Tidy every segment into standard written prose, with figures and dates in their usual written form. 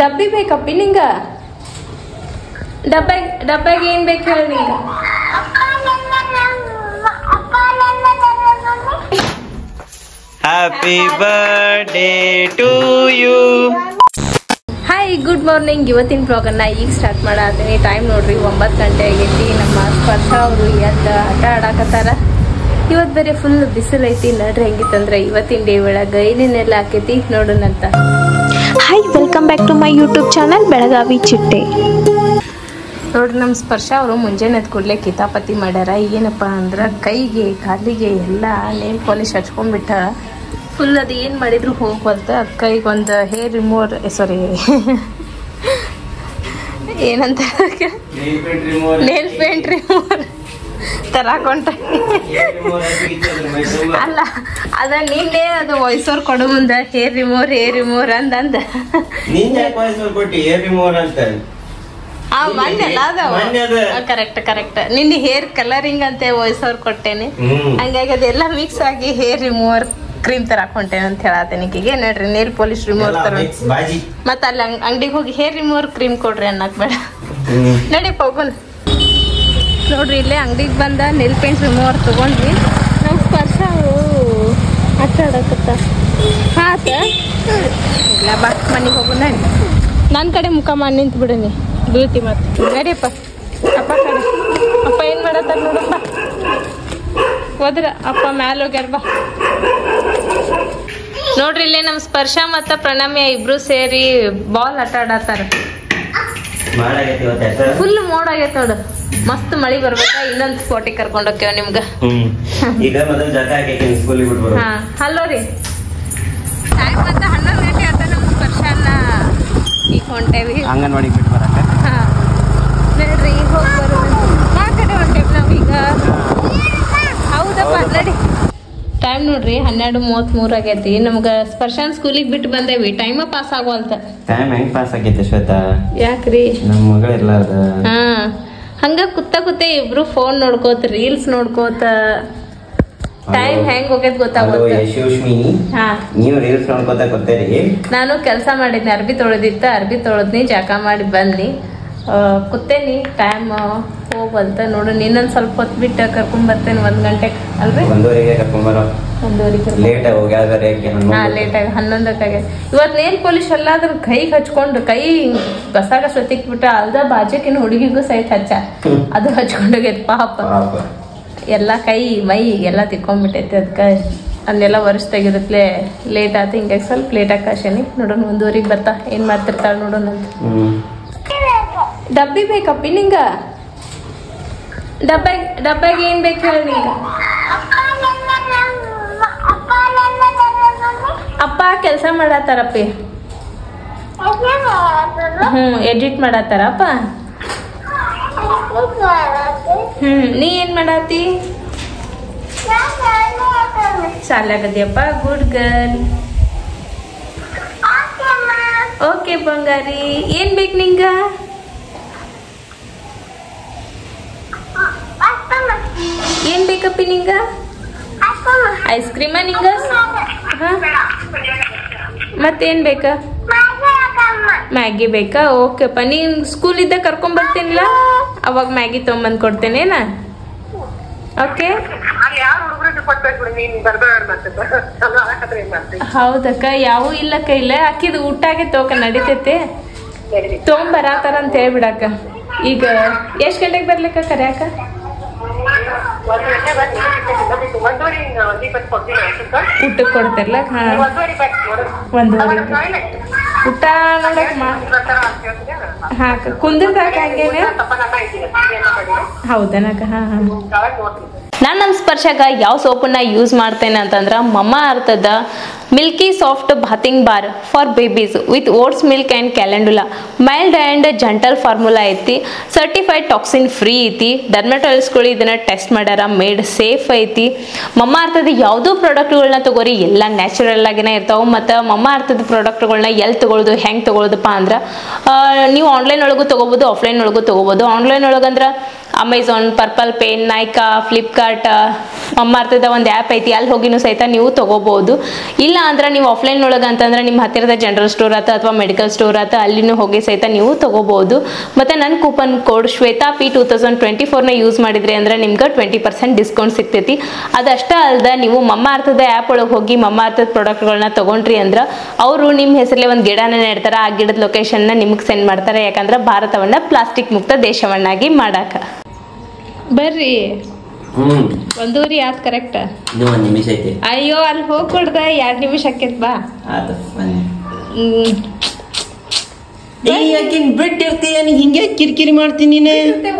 ಡಬ್ಬಿ ಬೇಕಪ್ಪಿ ನಿಂಗ ಡಬ್ಬಾಗ ಏನ್ ಬೇಕು ಹೇಳಿ ನಿಂಗ happy birthday to you. Hi good morning. ಇವತ್ತಿನ ಬ್ಲಾಗನ್ನ ಈಗ ಸ್ಟಾರ್ಟ್ ಮಾಡತ್ತೀನಿ. ಟೈಮ್ ನೋಡ್ರಿ 9 ಗಂಟೆ ಆಗೈತಿ. ನಮ್ಮ ಸ್ಪರ್ಶ ಅವರು ಎದ್ದ ಆಟ ಆಡಾಕತ್ತಾರ. ಇವತ್ತು ಬೇರೆ ಫುಲ್ ಬಿಸಿಲು ಐತಿ. ನಡ್ರಿ ಹೆಂಗಿತ್ತಂದ್ರೆ ಇವತ್ತಿನ ಡೇ ಒಳಗೆ ಏನೇನೆಲ್ಲ ಆಕೈತಿ ನೋಡೋಣಂತ. Hi, welcome back to my YouTube channel Belagavi Chitte. ನೋಡ್ರಿ ನಮ್ಮ ಸ್ಪರ್ಶ ಅವರು ಮುಂಜಾನೆ ಎದ್ದು ಕೂಡಲೇ ಕಿತಾಪತಿ ಮಾಡ್ಯಾರ. ಏನಪ್ಪ ಅಂದ್ರೆ ಕೈಗೆ ಕಾಲಿಗೆ ಎಲ್ಲ ನೇಲ್ ಪಾಲಿಶ್ ಹಚ್ಕೊಂಡ್ಬಿಟ್ಟ. ಫುಲ್ ಅದು ಏನು ಮಾಡಿದ್ರು ಹೋಗ್ಬಲ್ತ. ಅದು ಕೈಗೆ ಒಂದು ಹೇರ್ ರಿಮೂವರ್ ಸಾರಿ ಏನಂತ ನೇಲ್ ಪೇಂಟ್ ರಿಮೂವರ್ ತರಾಕೊಂಡ ಅಲ್ಲ ಅದ ನಿನ್ನೆ ಅದು ವಾಯ್ಸೋರ್ ಕೊಡೋ ಮುಂದೆ ಹೇರ್ ರಿಮೂವರ್ ಅಂದಂದ ಕರೆಕ್ಟ್ ನಿನ್ನೆ ಹೇರ್ ಕಲರಿಂಗ್ ಅಂತ ವಾಯ್ಸ್ ಅವ್ರು ಕೊಟ್ಟೇನೆ. ಹಂಗಾಗಿ ಅದೆಲ್ಲ ಮಿಕ್ಸ್ ಆಗಿ ಹೇರ್ ರಿಮೂವರ್ ಕ್ರೀಮ್ ತರಾಕೊಂಟೇನೆ ಅಂತ ಹೇಳತ್ತೇನೆ. ಈಗೀಗ ನೋಡ್ರಿ ನೇಲ್ ಪಾಲಿಶ್ ರಿಮೂವರ್ ತರ ಮತ್ತ ಅಲ್ಲಿ ಅಂಗಡಿಗೆ ಹೋಗಿ ಹೇರ್ ರಿಮೂವರ್ ಕ್ರೀಮ್ ಕೊಡ್ರಿ ಅನ್ನಕ್ ಬೇಡ. ನಡಿಯಪ್ಪ ಹೋಗೋಣ. ನೋಡ್ರಿ ಇಲ್ಲೇ ಅಂಗಡಿಗೆ ಬಂದ ನೇಲ್ ಪೇಂಟ್ ರಿಮೂವರ್ ತಗೊಂಡ್ವಿ. ನಮ್ಮ ಸ್ಪರ್ಶ ಆಟ ಆಡಕತ್ತ ಹಾತ ಇಲ್ಲ ಬಾ ಮನೆಗೆ ಹೋಗೋಣ. ನನ್ನ ಕಡೆ ಮುಖ ಮಾಡಿ ನಿಂತು ಬಿಡನಿ ಬೀಳ್ತಿ ಮತ್ತೆ. ನಡಿಯಪ್ಪ ಅಪ್ಪ ಕಡೆ. ಅಪ್ಪ ಏನು ಮಾಡತ್ತಾರ ನೋಡಪ್ಪ. ಹೋದ್ರ ಅಪ್ಪ ಮ್ಯಾಲ ಹೋಗ್ಯಾರ ಬಾ. ನೋಡ್ರಿ ಇಲ್ಲೇ ನಮ್ಮ ಸ್ಪರ್ಶ ಮತ್ತ ಪ್ರಣಮ್ಯ ಇಬ್ರು ಸೇರಿ ಬಾಲ್ ಆಟ ಆಡತ್ತಾರ. ಫುಲ್ ಮೋಡ ಆಗೈತೆ ನೋಡು. ಮಸ್ತ್ ಮಳಿ ಬರ್ಬೇಕ. ಇನ್ನೊಂದ್ ಸ್ಪಾಟಿಗೆ ಕರ್ಕೊಂಡ್ ಹೋಗ್ತೇವ ನಿಮ್ಗ. ಹಾ ಹಲೋ ರೀ. ಟೈಮ್ ಮತ್ತ 11 ಗಂಟೆ ಆತ. ನಮ್ಮ ಸ್ಪರ್ಶನ ಈಗ ಹೊಂಟೇವಿ ಅಂಗನವಾಡಿಗೆ ಬಿಟ್ಟು ಬರಕ. ಹಾ ನೋಡ್ರಿ ಈಗ ಹೋಗಿ ಬರೋಣ. ಆ ಕಡೆ ಹೊಂಟೇವಿ ನಾವೀಗ. ಹೌದಪ್ಪ ನಡಿ. ಟೈಮ್ ನೋಡ್ರಿ 12:33 ಆಗೈತಿ. ನಮ್ಗ ಸ್ಪರ್ಶನ್ ಸ್ಕೂಲಿಗೆ ಬಿಟ್ಟು ಬಂದೇವಿ. ಟೈಮ್ ಪಾಸ್ ಆಗೋಲ್ತ. ಟೈಮ್ ಹೆಂಗ್ ಪಾಸ್ ಆಗೈತೆ ಶ್ವೇತಾ? ಯಾಕ್ರಿ? ನಮ್ಮ ಮಗಳಿಲ್ಲ. ಹಾ ಹಂಗ ಕೂತ ಇಬ್ರು ಫೋನ್ ನೋಡ್ಕೋತ ರೀಲ್ಸ್ ನೋಡ್ಕೋತ ಟೈಮ್ ಹೆಂಗ್ ಹೋಗ್ಯದ ಗೊತ್ತಾಗುತ್ತೆ. ನೀವು ರೀಲ್ಸ್ ನೋಡ್ಕೋತ ಕೂತೇರಿ. ನಾನು ಕೆಲಸ ಮಾಡಿದ್ನಿ. ಅರ್ಬಿ ತೊಳೆದಿತ್ತ. ಅರ್ಬಿ ತೊಳೆದ್ನಿ, ಜಾಕ ಮಾಡಿ ಬಂದ್ನಿ. ಕೂತೇನಿ. ಟೈಮ್ ಹೋಗ್ಬಂತ ನೋಡು. ಇನ್ನೊಂದ್ ಸ್ವಲ್ಪ ಹೊತ್ತು ಬಿಟ್ಟು ಕರ್ಕೊಂಡ್ ಬರ್ತೇನೆ. 1 ಗಂಟೆಗೆ ಅಲ್ರಿ? 1:30ಗೆ ಕರ್ಕೊಂಬರೋ. 1:30 ಲೇಟ್ ಆಗಿ ಹೋಗ್ಯಾದ್ರೆ ಲೇಟ್ ಆಗಿ 11ಕ್ಕೆ. ಇವತ್ ನೇಲ್ ಪಾಲಿಶ್ ಎಲ್ಲಾದ್ರೂ ಕೈಗೆ ಹಚ್ಕೊಂಡು ಕೈ ಬಸಾಗ ಸೊತ್ತಿಕ್ಬಿಟ್ಟ. ಅಲ್ದ ಬಾಜಕಿನ ಹುಡುಗಿಗೂ ಸಹಿತ ಹಚ್ಚ ಅದು ಹಚ್ಕೊಂಡೋಗೈತಿ ಪಾಪ. ಎಲ್ಲ ಕೈ ಮೈ ಎಲ್ಲ ತಿಕ್ಕೊಂಡ್ಬಿಟ್ಟೈತಿ. ಅದಕ್ಕೆ ಅದನ್ನೆಲ್ಲ ವರ್ಷ ತೆಗೆದಕ್ಲೆ ಲೇಟ್ ಆಯ್ತು. ಹಿಂಗಾಗಿ ಸ್ವಲ್ಪ ಲೇಟ್ ಆಕಾಶನಿ. ನೋಡೋಣ 1:30ಗೆ ಬರ್ತಾ ಏನ್ ಮಾಡ್ತಿರ್ತಾಳ ನೋಡೋಣ ಅಂತ. ಡಬ್ಬಿ ಬೇಕಪ್ಪಿ ನಿಂಗ ಡಬ್ಬಾಗ ಏನ್ ಬೇಕು ಹೇಳಿ ನಿಂಗ. ಅಪ್ಪ ಕೆಲಸ ಮಾಡತ್ತಾರಪ್ಪಿ. ಎಡಿಟ್ ಮಾಡತ್ತಾರಪ್ಪ. ನೀ ಏನ್ ಮಾಡತ್ತಿ? ಶಾಲಾಗದಿಯಪ್ಪ. Good girl. ಓಕೆ ಬಂಗಾರಿ. ಏನ್ ಬೇಕು ನಿಂಗ? ಏನ್ ಬೇಕಪ್ಪಿ ನಿಂಗ? ಐಸ್ ಕ್ರೀಮ ನಿಂಗ? ಮತ್ತೇನ್ ಬೇಕಾ? ಮ್ಯಾಗಿ ಬೇಕಾ? ಓಕೆಪ್ಪ. ನೀನ್ ಸ್ಕೂಲ್ ಇದ್ದ ಕರ್ಕೊಂಡ್ ಬರ್ತೀನಿಲ್ಲ ಅವಾಗ ಮ್ಯಾಗಿ ತೊಗೊಂಬಂದ್ ಕೊಡ್ತೇನೇನ? ಓಕೆ. ಹೌದಕ್ಕ. ಯಾವ ಇಲ್ಲಕ್ಕ ಇಲ್ಲ ಹಾಕಿದ್ ಊಟಾಗೆ ತೋಕ ನಡಿತೈತಿ. ತೊಗೊಂಬರಾತಾರ ಅಂತ ಹೇಳ್ಬಿಡಕ್ಕ. ಈಗ ಎಷ್ಟ್ ಗಂಟೆಗೆ ಬರ್ಲಿಕ್ಕ ಕರ್ಯಾಕ? ಊಟಕ್ಕೆ ಕೊಡ್ತಾರಲ್ಲ? ಹಾ 1:30 ಊಟ ನೋಡಕ್ ಹಾ ಕುಂದಿರ್ದಾಕ ಹಂಗೇನೆ. ಹೌದನಕ್ಕ? ಹಾ ಹಾ. ನಾನು ನಮ್ಮ ಸ್ಪರ್ಶಾಗ ಯಾವ ಸೋಪನ್ನ ಯೂಸ್ ಮಾಡ್ತೇನೆ ಅಂತಂದ್ರೆ ಮಮ್ಮ ಅರ್ಥದ milky soft bathing bar for babies with oats milk and calendula. Mild and gentle formula ಐತಿ. ಸರ್ಟಿಫೈಡ್ ಟಾಕ್ಸಿನ್ ಫ್ರೀ ಐತಿ. ಡರ್ಮಟೋಲಜಿಸ್ಟ್ಗಳು ಇದನ್ನ ಟೆಸ್ಟ್ ಮಾಡ್ಯಾರ. ಮೇಡ್ ಸೇಫ್ ಐತಿ. ಮಮ್ಮ ಅರ್ಥದ ಯಾವುದೋ ಪ್ರಾಡಕ್ಟ್ಗಳನ್ನ ತಗೋರಿ ಎಲ್ಲ ನ್ಯಾಚುರಲ್ ಆಗಿನೇ ಇರ್ತಾವೆ. ಮತ್ತು ಮಮ್ಮ ಅರ್ಥದ ಪ್ರಾಡಕ್ಟ್ಗಳನ್ನ ಎಲ್ಲಿ ತಗೊಳ್ಳೋದು ಹೆಂಗೆ ತಗೊಳ್ಳೋದಪ್ಪ ಅಂದ್ರೆ ನೀವು ಆನ್ಲೈನ್ ಒಳಗೂ ತೊಗೋಬೋದು, ಆಫ್ಲೈನ್ ಒಳಗೂ ತೊಗೋಬೋದು. ಆನ್ಲೈನ್ ಒಳಗಂದ್ರೆ ಅಮೆಝಾನ್, ಪರ್ಪಲ್ ಪೇನ್, ನೈಕಾ, ಫ್ಲಿಪ್ಕಾರ್ಟ್, ಮಮ್ಮ ಅರ್ಥದ ಒಂದು ಆ್ಯಪ್ ಐತಿ. ಅಲ್ಲಿ ಹೋಗಿನೂ ಸಹಿತ ನೀವು ತೊಗೋಬೋದು. ಇಲ್ಲ ಅಂದ್ರೆ ನೀವು ಆಫ್ಲೈನ್ ಒಳಗೆ ಅಂತಂದ್ರೆ ನಿಮ್ಮ ಹತ್ತಿರದ ಜನರಲ್ ಸ್ಟೋರ್ ಆತ ಅಥವಾ ಮೆಡಿಕಲ್ ಸ್ಟೋರ್ ಆತ ಅಲ್ಲಿನೂ ಹೋಗಿ ಸಹಿತ ನೀವು ತಗೋಬಹುದು. ಮತ್ತೆ ನನ್ನ coupon code Shweta P 2024 use ಮಾಡಿದ್ರಿ ಅಂದ್ರೆ ನಿಮ್ಗೆ 20% ಡಿಸ್ಕೌಂಟ್ ಸಿಗ್ತೈತಿ. ಅದಷ್ಟೇ ಅಲ್ಲದೆ ನೀವು ಮಮ್ಮಾರ್ಥದ ಆ್ಯಪ್ ಒಳಗೆ ಹೋಗಿ ಮಮ್ಮಾರ್ಥದ ಪ್ರಾಡಕ್ಟ್ಗಳನ್ನ ತಗೊಂಡ್ರಿ ಅಂದ್ರೆ ಅವರು ನಿಮ್ಮ ಹೆಸರಲ್ಲೇ ಒಂದು ಗಿಡನ ನೆಡ್ತಾರೆ. ಆ ಗಿಡದ ಲೊಕೇಶನ್ನ ನಿಮಗೆ ಸೆಂಡ್ ಮಾಡ್ತಾರೆ. ಯಾಕಂದ್ರೆ ಭಾರತವನ್ನ ಪ್ಲಾಸ್ಟಿಕ್ ಮುಕ್ತ ದೇಶವನ್ನಾಗಿ ಮಾಡಾಕ. ಬರ್ರಿ ಒಂದೂರಿ ಆತ್ ಕರೆಕ್ಟ್. ಒಂದ್ ನಿಮಿಷ ಐತಿ. ಅಯ್ಯೋ ಅಲ್ಲಿ ಹೋಗ್ಕೊಡ್ದ 2 ನಿಮಿಷ ಆಕೇತ್ ಬಾ. ಬಿಟ್ಟಿರ್ತೀಯ ಹಿಂಗೆ ಕಿರಿಕಿರಿ ಮಾಡ್ತೀನಿ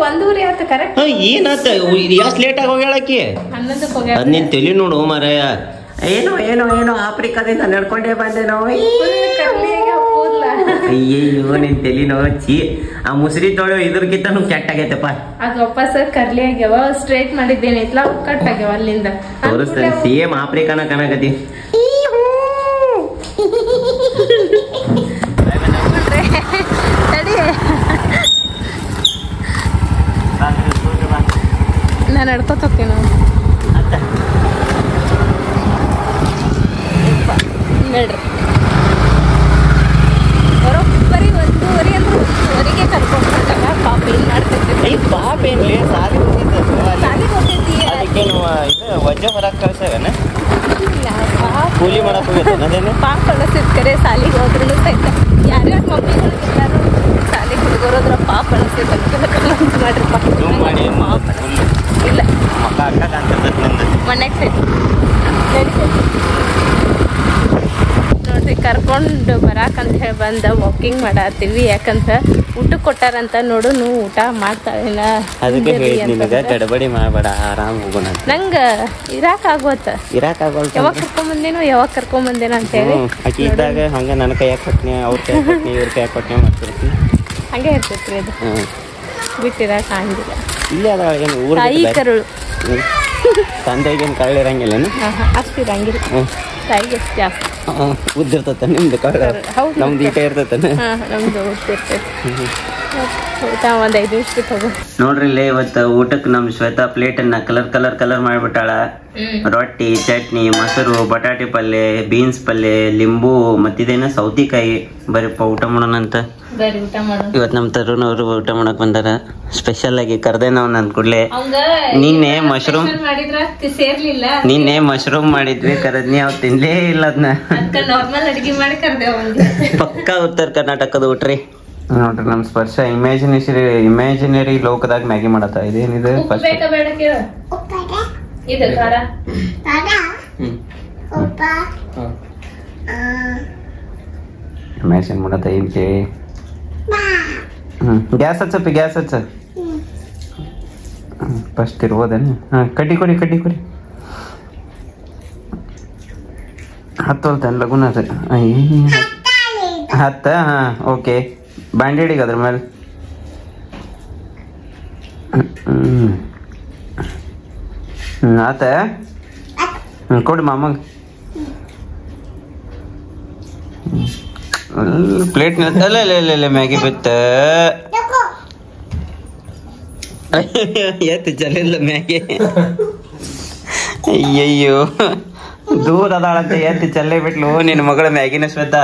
ಒಂದೂರಿ ಆತ ಕರೆಕ್ಟ್. ಏನಾತ ಎಷ್ಟು ಲೇಟ್ ಆಗಿ ಹೋಗ್ಯಾಳಕಿ? 11ಕ್ಕೆ ಹೋಗ್ಯಾಳ. ಅದ್ ನೀನ್ ತಲಿ ನೋಡು ಮಾರಾಯ. ಏನೋ ಏನೋ ಏನೋ ಆಫ್ರಿಕಾದಿಂದ ನಡ್ಕೊಂಡೇ ಬಂದೆ ನಾವು. ಅಯ್ಯಯ್ಯೋ ನಿನ್ ತಲಿ ನೋಚಿ ಆ ಮುಸ್ರಿ ತೊಳು ಇದ್ರಕ್ಕಿಂತ ಕೆಟ್ಟ ಆಗೈತಪ್ಪ. ಅದು ವಾಪಸ್ ಕರ್ಲಿ ಆಗ್ಯಾವ. ಸ್ಟ್ರೈಟ್ ಮಾಡಿದ್ದೇನೈತ್ಲ ಕಟ್ ಆಗ್ಯಾವ ಅಲ್ಲಿಂದ. ತೋರಿಸ್ತೇನೆ ಸೇಮ್ ಆಫ್ರಿಕಾನ ಕಾಣಕತಿ. ನಾನು ನಡ್ಕೋತ ಹೋಗ್ತೀನಿ ನೋಡ್ರಿ. ಬರೋಬ್ಬರಿ 1:30 ಅಂದ್ರೆ 1:30ಗೆ ಕರ್ಕೊಂಡು ಹೋದಾಗ ಪಾಪ ಏನು ಮಾಡ್ತೈತಿ. ಪಾಪ ಏನ್ಲಿ ಸಾಲಿ ಹೋಗ್ತೈತಿ. ಅದಕ್ಕೆ ನಾವು ಇದು ವಜ್ಜೆ ಹೊರಗೆ ಕಳ್ಸೇವೇನ ಕೂಲಿ ಮಾಡಕ್ ಹೋಗಿದ್ದೇನೆ. ಪಾಪ ಕಳಿಸಿದ್ ಕರೆ ಸಾಲಿಗೆ ಹೋದ್ರೂ ಸಹಿತ ಯಾರ್ಯಾರು ಮಮ್ಮಿಗಳು ಎಲ್ಲಾರು ಸಾಲಿಗೆ ಹುಡುಗರೋದ್ರ ಪಾಪ ಕಳಿಸಿದ್ ಮಾಡ್ರಿಪ್ಪ. ಮಾಡಿ ಇಲ್ಲ ಮಕ್ಕ ಅಕ್ಕ ಅಂತ ಮನ್ಯಾಗ ಸೈತಿ ನೋಡ್ರಿ ಕರ್ಕೊಂಡು ಬರಾಕಂತ ಹೇಳಿ ಬಂದ ವಾಕಿಂಗ್ ಮಾಡತ್ತೀವಿ. ಯಾಕಂತ ಊಟಕ್ಕೆ ಕೊಟ್ಟಾರಂತ ನೋಡು ಊಟ ಮಾಡ್ತಾಳಿಲ್ಲ. ಅದಕ್ಕೆ ನಿನಗ ಗಡಬಡಿ ಮಾಡಬೇಡ, ಆರಾಮ್ ಹೋಗೋಣ. ನಂಗ ಇರಾಕ್ ಆಗೋತ ಯಾವಾಗ ಕರ್ಕೊಂಬಂದೇನೋ ಅಂತ ಹೇಳಿ ಆಕಿ ಇದ್ದಾಗ ಹಂಗ ನನ್ನ ಕೈಯಾಗ ಕೊಟ್ನಿ, ಅವ್ರ ಕೈಯಾಗ ಕೊಟ್ನಿ, ಇವ್ರ ಕೈಯಾಗ ಕೊಟ್ನಿ ಮಾಡ್ತಿರ್ತೀನಿ. ಹಂಗೆ ಇರ್ತೈತ್ರಿ ಅದು. ಬಿಟ್ಟಿರಾಕ ಆಗಿಲ್ಲ. ಇಲ್ಲಿ ಅದ ಏನು ಊರ ತಾಯಿ ಕರುಳು ತಂದೆಗೇನು ಕಳ್ಳಿರಂಗಿಲ್ಲೇನು? ಅಷ್ಟು ಇರಂಗಿಲ್ಲ. ತಾಯಿಗೆ ಎಷ್ಟು ಜಾಸ್ತಿ ಉದ್ದಿರ್ತತ ನಿಮ್ದು ಕಳ್ಳ. ನಮ್ದು ಈಟ ಇರ್ತತಾನೆ. ನಮ್ದು ಉದ್ದಿರ್ತೈತಿ. ಊಟ ಒಂದು 5 ನಿಮಿಷ ತಗೋ. ನೋಡ್ರಿ ಇಲ್ಲಿ ಇವತ್ತು ಊಟಕ್ಕೆ ನಮ್ ಶ್ವೇತಾ ಪ್ಲೇಟ್ ಅನ್ನ ಕಲರ್ ಮಾಡ್ಬಿಟ್ಟಾಳ. ರೊಟ್ಟಿ, ಚಟ್ನಿ, ಮೊಸರು, ಬಟಾಟೆ ಪಲ್ಯ, ಬೀನ್ಸ್ ಪಲ್ಯ, ಲಿಂಬು, ಮತ್ತಿದೇನ ಸೌತಿಕಾಯಿ. ಬರೀಪ್ಪ ಊಟ ಮಾಡೋಣ ಅಂತ ಇವತ್ತು ನಮ್ಮ ತರುಣವರು ಊಟ ಮಾಡಕ್ ಬಂದಾರ. ಸ್ಪೆಷಲ್ ಆಗಿ ಕರ್ದೆ ನಾವು ನನ್ ಕೂಡ್ಲೆ. ನಿನ್ನೆ ಮಶ್ರೂಮ್ ಮಾಡಿದ್ವಿ, ಕರದ್ನಿ ಅವ್ ತಿನ್ಲೇ ಇಲ್ಲ ಅದನ್ನ. ಪಕ್ಕಾ ಉತ್ತರ ಕರ್ನಾಟಕದ ಊಟ್ರಿ. ನೋಡ್ರಿ ನಮ್ ಸ್ಪರ್ಶ ಇಮ್ಯಾಜಿನರಿ ಲೋಕದಾಗ ಮ್ಯಾಗಿ ಮಾಡತ್ತ. ಇದೇನಿದೆ ಇಮ್ಯಾಜಿನ್ ಮಾಡತ್ತ. ಏನ್ ಕೇಳಿ ಗ್ಯಾಸ್ ಹಚ್ಚ ಫಸ್ಟ್ ಇರ್ಬೋದೇನು? ಕಡ್ಡಿ ಕೊಡಿ ಹತ್ತೋಲ್ತೇನು ಲಗುನ ಅದ ಹತ್ತ. ಓಕೆ ಬ್ಯಾಂಡೇಡಿಗೆ ಅದ್ರ ಮೇಲೆ ಆತ. ಕೊಡಿ ಮಾಮಂಗ ಪ್ಲೇಟ್ ಅಲ್ಲ ಮ್ಯಾಗಿ ಬಿತ್ತ ಎತ್ತು ಜಲಿಲ್ಲ ಮ್ಯಾಗಿ. ಅಯ್ಯಯ್ಯೋ ದೂರ ಅದಾಳಂತೆ ಎತ್ತು ಚಲ್ಲೇ ಬಿಟ್ಲು ನಿನ್ನ ಮಗಳ ಮ್ಯಾಗಿನ ಶ್ವೇತಾ.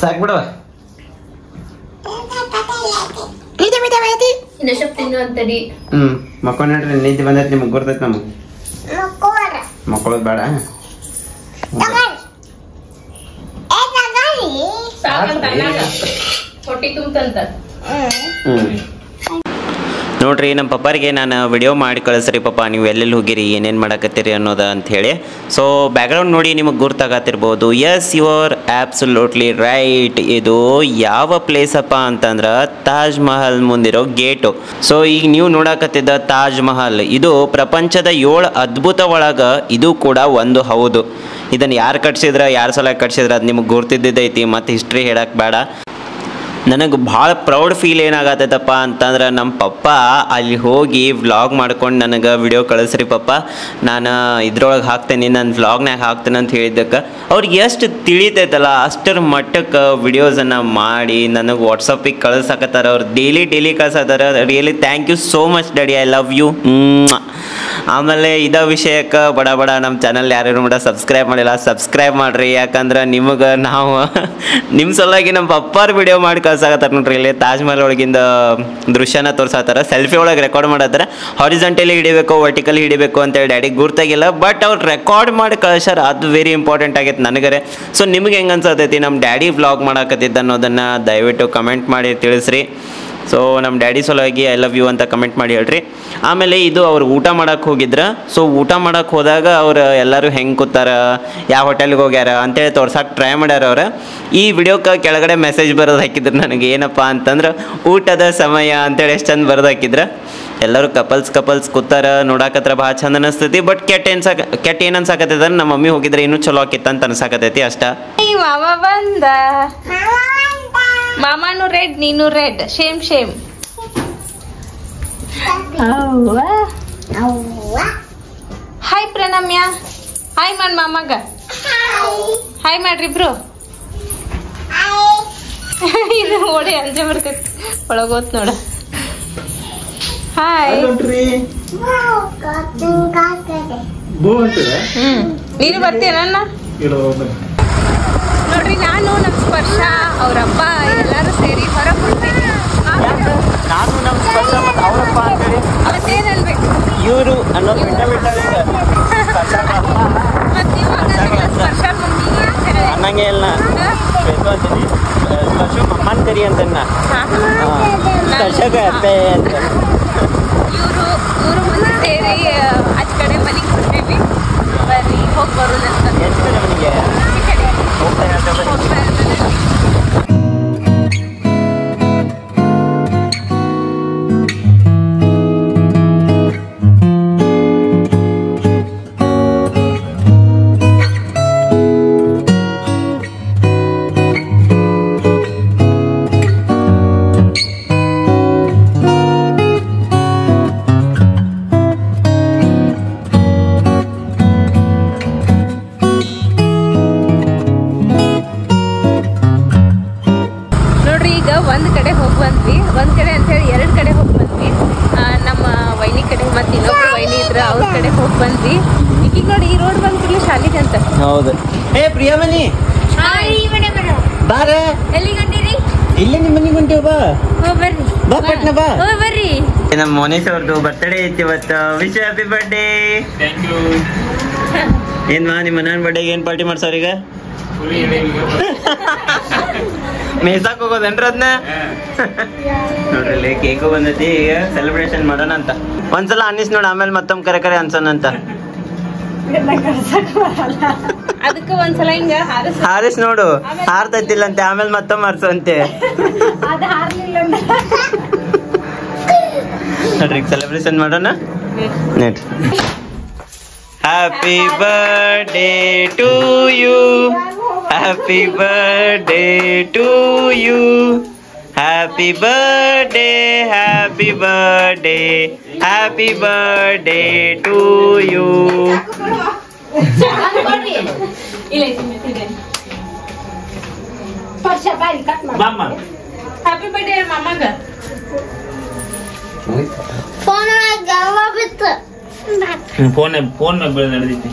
ಸಾಕ್ ಬಿಡುವ. ಮಕ್ಕಳು ನೋಡ್ರಿ ನಿದ್ದೆ ಬಂದೈತಿ. ನಿಮಗ್ ಗೊತ್ತೈತಿ ನಮಗ್ ಮಕ್ಕಳದ್ ಬೇಡ. ನೋಡ್ರಿ ನಮ್ಮ ಪಪ್ಪಾರಿಗೆ ನಾನು ವಿಡಿಯೋ ಮಾಡಿ ಕಳಿಸ್ರಿ ಪಪ್ಪ, ನೀವು ಎಲ್ಲೆಲ್ಲಿ ಹೋಗಿರಿ, ಏನೇನು ಮಾಡಕತ್ತೀರಿ ಅನ್ನೋದ ಅಂಥೇಳಿ. ಸೊ ಬ್ಯಾಕ್ಗ್ರೌಂಡ್ ನೋಡಿ ನಿಮಗೆ ಗುರ್ತಾಗತ್ತಿರ್ಬೋದು. Yes you are absolutely right. ಇದು ಯಾವ ಪ್ಲೇಸ್ ಅಪ್ಪ ಅಂತಂದ್ರೆ ತಾಜ್ ಮಹಲ್ ಮುಂದಿರೋ ಗೇಟು. ಸೊ ಈಗ ನೀವು ನೋಡಕತ್ತಿದ್ದ ತಾಜ್ ಮಹಲ್ ಇದು ಪ್ರಪಂಚದ 7 ಅದ್ಭುತ ಒಳಗೆ ಇದು ಕೂಡ ಒಂದು ಹೌದು. ಇದನ್ನು ಯಾರು ಕಟ್ಸಿದ್ರ, ಯಾರು ಸಲ ಕಟ್ಸಿದ್ರ ಅದು ನಿಮಗೆ ಗುರ್ತಿದ್ದೈತಿ, ಮತ್ತು ಹಿಸ್ಟ್ರಿ ಹೇಳಕ್ಕೆ ಬೇಡ. ನನಗೆ ಭಾಳ ಪ್ರೌಡ್ ಫೀಲ್ ಏನಾಗತ್ತೈತಪ್ಪ ಅಂತಂದ್ರೆ ನಮ್ಮ ಪಪ್ಪ ಅಲ್ಲಿ ಹೋಗಿ ವ್ಲಾಗ್ ಮಾಡ್ಕೊಂಡು ನನಗೆ ವಿಡಿಯೋ ಕಳಿಸ್ರಿ ಪಪ್ಪ, ನಾನು ಇದ್ರೊಳಗೆ ಹಾಕ್ತೇನೆ, ನನ್ನ ವ್ಲಾಗ್ನಾಗ ಹಾಕ್ತೇನೆ ಅಂತ ಹೇಳಿದ್ದಕ್ಕೆ ಅವ್ರಿಗೆ ಎಷ್ಟು ತಿಳಿತೈತಲ್ಲ ಅಷ್ಟರ ಮಟ್ಟಕ್ಕೆ ವಿಡಿಯೋಸನ್ನು ಮಾಡಿ ನನಗೆ ವಾಟ್ಸಪ್ಪಿಗೆ ಕಳ್ಸಕತ್ತಾರ. ಅವ್ರು ಡೈಲಿ ಕಳ್ಸತ್ತಾರ. Really thank you so much daddy, I love you. ಆಮೇಲೆ ಇದ ವಿಷಯಕ್ಕೆ ಬಡ ಬಡ ನಮ್ಮ ಚಾನಲ್ ಯಾರು ಕೂಡ ಸಬ್ಸ್ಕ್ರೈಬ್ ಮಾಡಿಲ್ಲ, ಸಬ್ಸ್ಕ್ರೈಬ್ ಮಾಡ್ರಿ. ಯಾಕಂದ್ರೆ ನಿಮಗೆ ನಾವು ನಿಮ್ಮ ಸಲುವಾಗಿ ನಮ್ಮ ಪಪ್ಪಾರ ವಿಡಿಯೋ ಮಾಡಿ ಕಳ್ಸಾಕತ್ತಾರ ನೋಡ್ರಿ. ಇಲ್ಲಿ ತಾಜ್ ಮಹಲ್ ಒಳಗಿಂದ ದೃಶ್ಯನ ತೋರ್ಸಾತಾರ, ಸೆಲ್ಫಿ ಒಳಗೆ ರೆಕಾರ್ಡ್ ಮಾಡತ್ತಾರ. ಹಾರಿಜಾಂಟಲಿ ಹಿಡಿಬೇಕು, ವರ್ಟಿಕಲಿ ಹಿಡಿಬೇಕು ಅಂತೇಳಿ ಡ್ಯಾಡಿಗೆ ಗುರ್ತಾಗಿಲ್ಲ, ಬಟ್ ಅವ್ರು ರೆಕಾರ್ಡ್ ಮಾಡಿ ಕಳ್ಸಾರ. ಅದು ವೆರಿ ಇಂಪಾರ್ಟೆಂಟ್ ಆಗೈತೆ ನನಗರೆ. ಸೊ ನಿಮ್ಗೆ ಹೆಂಗೆ ಅನ್ಸತೈತಿ ನಮ್ಮ ಡ್ಯಾಡಿ ವ್ಲಾಗ್ ಮಾಡಾಕತ್ತಿದ್ದ ಅನ್ನೋದನ್ನು ದಯವಿಟ್ಟು ಕಮೆಂಟ್ ಮಾಡಿ ತಿಳಿಸ್ರಿ. ಸೊ ನಮ್ಮ ಡ್ಯಾಡಿ ಸಲುವಾಗಿ ಐ ಲವ್ ಯು ಅಂತ ಕಮೆಂಟ್ ಮಾಡಿ ಹೇಳ್ರಿ. ಆಮೇಲೆ ಇದು ಅವ್ರು ಊಟ ಮಾಡಕ್ಕೆ ಹೋಗಿದ್ರ. ಸೊ ಊಟ ಮಾಡಕ್ಕೆ ಹೋದಾಗ ಅವ್ರು ಎಲ್ಲರೂ ಹೆಂಗೆ ಕೂತಾರ, ಯಾವ ಹೋಟೆಲ್ಗೆ ಹೋಗ್ಯಾರ ಅಂತೇಳಿ ತೋರ್ಸಕ್ಕೆ ಟ್ರೈ ಮಾಡ್ಯಾರ ಅವ್ರು. ಈ ವಿಡಿಯೋಕ್ಕೆ ಕೆಳಗಡೆ ಮೆಸೇಜ್ ಬರೋದು ಹಾಕಿದ್ರು ನನಗೆ, ಏನಪ್ಪ ಅಂತಂದ್ರೆ ಊಟದ ಸಮಯ ಅಂತೇಳಿ ಎಷ್ಟು ಚಂದ ಬರೋದು ಹಾಕಿದ್ರೆ. ಎಲ್ಲರೂ ಕಪಲ್ಸ್ ಕೂತಾರ, ನೋಡಾಕತ್ರ ಭಾಳ ಚಂದ ಅನಿಸ್ತೈತಿ. ಬಟ್ ಕೆಟ್ಟ ಏನು ಅನ್ಸಾಕತ್ತೈತೆ ನಮ್ಮ ಮಮ್ಮಿ ಹೋಗಿದ್ರೆ ಇನ್ನೂ ಚಲೋ ಆಕಿತ್ತು ಅಂತ ಅನ್ಸಾಕತ್ತೈತಿ ಅಷ್ಟ. ಮಾಮ ಬಂದ, ಮಾಮಾನು ರೆಡ್, ನೀನು red, same hi Pranamya, hi ಮಾಡ್ ಮಾಮಾಗ, ಹಾಯ್ ಮಾಡ್ರಿ ಬ್ರೋ. ಇದು ಓಡಿ ಅಂಜೆ ಬರ್ತೈತಿ ಒಳಗೋತ್ ನೋಡ. ಹಾಯ್. ನೀನು ಬರ್ತೀಯಣ್ಣ? ನೋಡ್ರಿ, ನಾನು ನಮ್ಮ ಸ್ಪರ್ಶ ಅವ್ರಪ್ಪ ಎಲ್ಲರೂ ಸೇರಿ ಹೊರಗೆ ಕೊಡ್ತೀನಿ. ಮತ್ತೇನನ್ಬೇಕು ಇವರು ಅನ್ನೋದು ಸ್ಪರ್ಶ ಮಮ್ಮಿ ಅನ್ನಂಗೆ ಇಲ್ಲ, ಸ್ಪರ್ಶ ಅಮ್ಮನ ಕರಿ ಅಂತನ್ನ ಸ್ಪರ್ಶಕ್ಕೆ ಅತ್ತೆ ಅಂತ. ಇವರು ಮುಂದೆ ಸೇರಿ ಆಚ ಕಡೆ ಮನೆಗೆ ಕೊಡ್ತೀವಿ. ಬರ್ರಿ ಹೋಗಿ ಬರೋದಂತ. ಎಷ್ಟು ಕಡೆ ಮನೆಗೆ ಒಂದ್ ಕಡೆ ಹೋಗಿ ಬಂದ್ವಿ, ಒಂದ್ ಕಡೆ ಅಂತ ಹೇಳಿ 2 ಕಡೆ ಹೋಗಿ ಬಂದ್ವಿ. ನಮ್ಮ ವೈನಿ ಕಡೆ ಮತ್ತೆ ಇನ್ನೊಬ್ರು ವೈನಿ ಇದ್ರ ಅವ್ರ ಕಡೆ ಹೋಗಿ ಬಂದ್ವಿ. ಈಗ ನೋಡಿ ಈ ರೋಡ್ ಬಂದ್ಬಿಡ್ಲಿ ಶಾಲಿಗೆ ಅಂತ. ಹೌದು. ಏ ಪ್ರಿಯಾಮಣಿ ಬಾರ, ಎಲ್ಲಿಗೆ ಹೊಂಟಿರಿ? ಇಲ್ಲೇ ನಿಮ್ಮ ಮನೆಗೆ ಹೊಂಟೇವ, ಬಾ ಬರ್ರಿ, ಬಾ ಪಟ್ನ ಬಾ. ಬರ್ರಿ. ನಮ್ಮ ಮೋನೇಶ್ ಅವ್ರದ್ದು ಬರ್ತ್ಡೇ ಐತಿ ಇವತ್ತು. Wish happy birthday. ಏನ್ ಮಾ ನಿಮ್ಮ ಮನ ಬರ್ಡೇಗೆ ಏನ್ ಪಾರ್ಟಿ ಮಾಡ್ಸವ್ರ ಈಗ? ಮೇಸಾಕ್ ಹೋಗೋದೇನ್ರ ಅದನ್ನ ನೋಡ್ರಿ. ಕೇಕು ಬಂದೈತಿ, ಈಗ ಸೆಲೆಬ್ರೇಷನ್ ಮಾಡೋಣ ಅಂತ. ಒಂದ್ಸಲ ಅನ್ನಿಸ್ ನೋಡ, ಆಮೇಲೆ ಮತ್ತೊಮ್ಮೆ ಕರೆ ಅನ್ಸೋಣ ಅಂತ. ಅದಕ್ಕೆ ಒಂದ್ಸಲ ಹಿಂಗ ಹಾರಿಸ್ ನೋಡು, ಹಾರ್ತೈತಿಲ್ಲಂತೆ, ಆಮೇಲೆ ಮತ್ತೊಮ್ಮೆ ಹಾರ್ಸಂತೆ. ನೋಡ್ರಿ ಸೆಲೆಬ್ರೇಷನ್ ಮಾಡೋಣ. ನೆಟ್ happy birthday to you, happy birthday to you, happy birthday, happy birthday, happy birthday to you. Happy birthday ಮಾಮಾಗ. ಫೋನ್ ನಡೆದೈತಿ.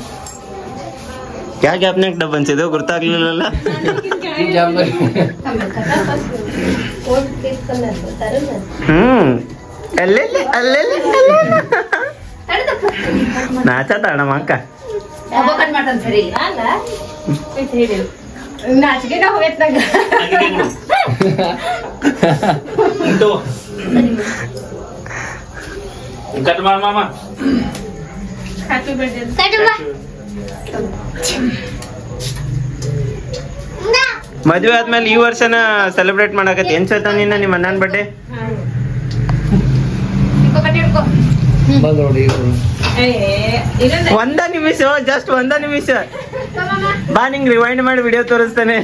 ಯಾವ ಗ್ಯಾಪ್ನಾಗ ಡಬ್ ಅನ್ಸಿದ್ದು ಗೊತ್ತಾಗ್ಲಿಲ್ಲ. ಅಲ್ಲೆಲ್ಲಿ ಅಲ್ಲೆಲ್ಲಿ ನಾಚಾತಾಡ ಅಕ್ಕ. ನಾಚಿಕೆ ಹೋಗೈತ್ ನಂಗ. ಕಟ್ ಮಾಡ ಮಾಮ. Happy birthday. ಮದ್ವೆ ಆದ್ಮೇಲೆ ಈ ವರ್ಷನ ಸೆಲೆಬ್ರೇಟ್ ಮಾಡಕತ್ತಿ. ಏನ್ ಚೇತ ನಿನ್ನ ನಿಮ್ಮ ಅಣ್ಣನ ಬರ್ಡೇ? ಒಂದ ನಿಮಿಷ, ಜಸ್ಟ್ ಒಂದ ನಿಮಿಷ ಬಾ, ನಿಂಗ್ ರಿವೈಂಡ್ ಮಾಡಿ ವಿಡಿಯೋ ತೋರಿಸ್ತೇನೆ.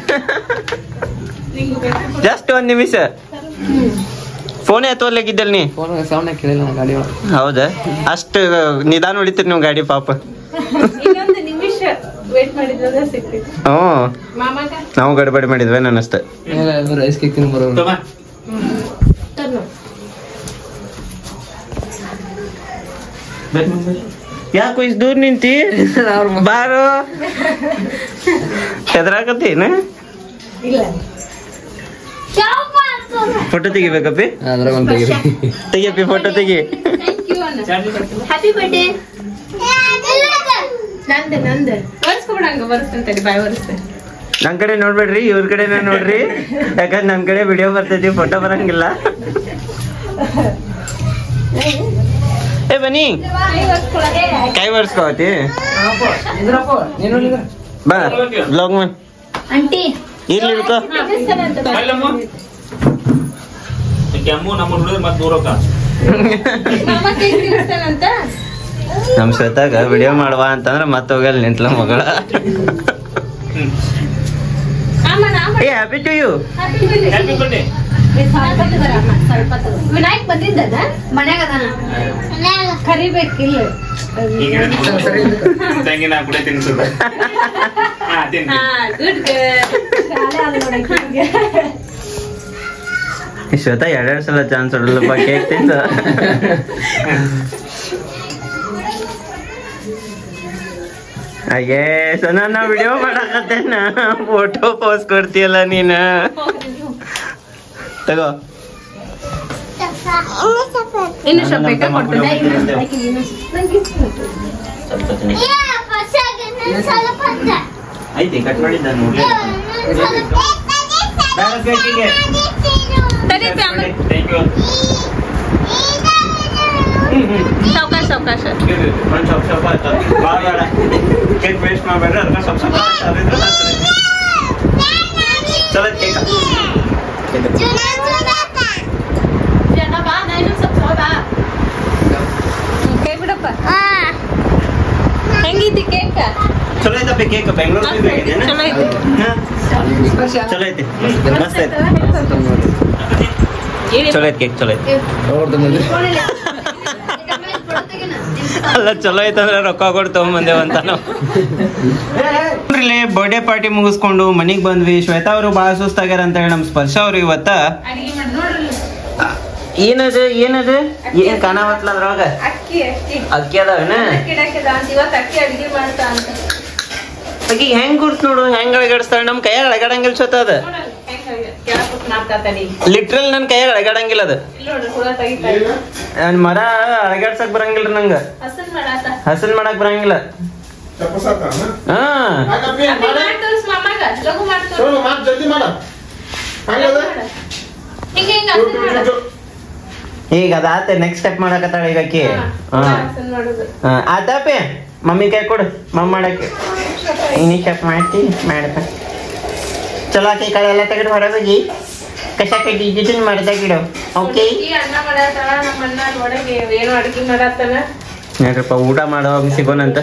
ಜಸ್ಟ್ 1 ನಿಮಿಷ. ಫೋನ್ ಎತ್ತೋರ್ಲಿಕ್ಕಿದ್ದಲ್ ನೀ? ಹೌದಾ? ಅಷ್ಟು ನಿಧಾನ ಹೊಡಿತೀರಿ ನೀವು ಗಾಡಿ ಪಾಪ. ನಾವು ಗಡ್ಬಡಿ ಮಾಡಿದ್ವಿ ನನ್ನಷ್ಟ. ಯಾಕೋ ಇಷ್ಟು ದೂರ ನಿಂತಿ ಬಾರೋ ಹೆದರಾಕತ್ತೇನ ಫೋಟೋ ತೆಗಿಬೇಕಪ್ಪಿ ತೆಗಿಯಪ್ಪಿ ಫೋಟೋ ತೆಗಿ ಹ್ಯಾಪಿ ಬರ್ಡೇ ನಂದು ಬರ್ಸ್ಕೊಬಿಡಂಗ ಬರ್ಸ್ತಂತೇಳಿ ಬಾಯ್ ಬರ್ಸ್ತೇನೆ. ನನ್ ಕಡೆ ನೋಡ್ಬೇಡ್ರಿ ಇವ್ರ ಕಡೆನ ನೋಡ್ರಿ ಯಾಕಂದ್ರೆ ನನ್ ಕಡೆ ವಿಡಿಯೋ ಬರ್ತೈತಿ ಫೋಟೋ ಬರಂಗಿಲ್ಲ. ಏ ಬನ್ನಿ ಕೈ ಬರ್ಸ್ಕೋತಿ ಬಾ ಬ್ಲಾಗ್ ಮನ್ ಆಂಟಿ ಇರ್ಲಿ ಇಳ್ಕೊ. ಕೆಮ್ಮು ನಮ್ಮ ಹುಡುಗರು ಮತ್ತೆ ದೂರ ಹೋಗ ನಮ್ ಶ್ವೇತಾಗ ವಿಡಿಯೋ ಮಾಡುವ ಅಂತಂದ್ರ ಮತ್ತೆ ಹೋಗಲ್ಲ ನಿಂತ್ಲ ಮಗಳ. ಏ happy to you. Happy birthday. Vinayak ಬಂದಿದ್ದ ಮನ್ಯಾಗ ಕರಿಬೇಕಿಲ್ಲ ಈಗ ತಂಗಿ ನಾ ಕೂಡ ತಿನ್ಸುದ ಶ್ವೇತಾ ಎರಡೆರಡು ಸಲ ಚಾನ್ಸ್ ಹೊಡಲಪ್ಪ ಕೇಕ್ ತಿಂದ. ಅಯ್ಯೇ ಸನ ನಾ ವಿಡಿಯೋ ಮಾಡಕತ್ತೇನ ಫೋಟೋ ಪೋಸ್ ಕೊಡ್ತೀಯಲ್ಲ ನೀನ. ತಗೋ ಇನ್ನು ಸ್ವಲ್ಪ ಬೇಕಾ ಕೊಡ್ತೇನೆ. ಐತಿ ಕಟ್ ಮಾಡಿದ್ದ ನೋಡ್ಲಿ. Thank you. ಸಾವಕಾಶ ಸಾವಕಾಶ ಒಂದ್ ಸ್ವಲ್ಪ ಆಯ್ತು ಭಾಳ ಬೇಡ ಕೇಕ್ ವೇಸ್ಟ್ ಮಾಡಬೇಡ್ರಿ ಅದನ್ನ ಸ್ವಲ್ಪ ಚಲೋ ಕೇಕ್ ಕೈ ಬಿಡಪ್ಪ. ಹೆಂಗಿದ್ದಿ ಕೇಕ್? ಚಲೋ ಐತಪ್ಪ ಕೇಕ್ ಬೆಂಗಳೂರು ಚಲೋ ಐತಿ. ಚಲೋ ಐತಿ ಮಸ್ತ್ ಐತಿ ಚಲೋ ಐತಿ ಕೇಕ್ ಚಲೋ ಐತಿ. ಅಲ್ಲ ಚಲೋ ಐತಂದ್ರೆ ರೊಕ್ಕ ಕೊಟ್ಟು ತಗೊಂಬಂದೇವ ಅಂತ ನಾವು ನೋಡ್ರಿ. ಬರ್ಡೇ ಪಾರ್ಟಿ ಮುಗಿಸ್ಕೊಂಡು ಮನಿಗ್ ಬಂದ್ವಿ. ಶ್ವೇತಾ ಅವರು ಬಹಳ ಸುಸ್ತಾಗ್ಯಾರ ಅಂತ ಹೇಳಿ ನಮ್ ಸ್ಪರ್ಶ ಅವ್ರು ಇವತ್ತ ಏನದು ಏನದು ಏನ್ ಕಾಣವತ್ಲ ಅದ್ರೊಳಗ ಅಕ್ಕಿ ಅದಾವೇನ ಅಕ್ಕಿ ಹೆಂಗ್ ಗುರ್ತ್ ನೋಡು ಹೆಂಗ್ ಅಳಗಾಡಿಸ್ತಾಳೆ. ನಮ್ ಕೈಯಾಗ ಅಳಗಾಡಂಗಿಲ್ಲ ಶ್ವೇತಾ ಅದ ಲಿಟ್ರಲ್ ನನ್ ಕೈಯಾಗ ಅಳಗಾಡಂಗಿಲ್ಲ ಅದ. ನನ್ ಮರ ಅಳಗಾಡ್ಸಕ್ ಬರಂಗಿಲ್ರಿ ನಂಗ ಹಸನ್ ಮಾಡಕ್ ಬರಂಗಿಲ್ಲ. ಹಾ ಈಗ ಅದಾತ ನೆಕ್ಸ್ಟ್ ಸ್ಟೆಪ್ ಮಾಡಕತ್ತಾಳ ಈಗ ಅಕ್ಕಿ. ಆತಾಪೆ ಮಮ್ಮಿ ಕೈ ಕೊಡು ಮಮ್ಮ ಮಾಡಕ್ಕೆ ನೀ ಸ್ಟೆಪ್ ಮಾಡ್ತಿ ಮಾಡ್ತ ಚಲೋ ಆಕಿ ಕಡೆ ಎಲ್ಲ ತೆಗೆದು ಹೊರಗೋಗಿ ಕಷಾಕ ಡಿಜಿಟಲ್ ಮಾಡ್ದಾಗಿಡು. ಓಕೆ ನೋಡ್ರಪ್ಪ ಊಟ ಮಾಡುವಾಗ ಸಿಗೋಣಂತ.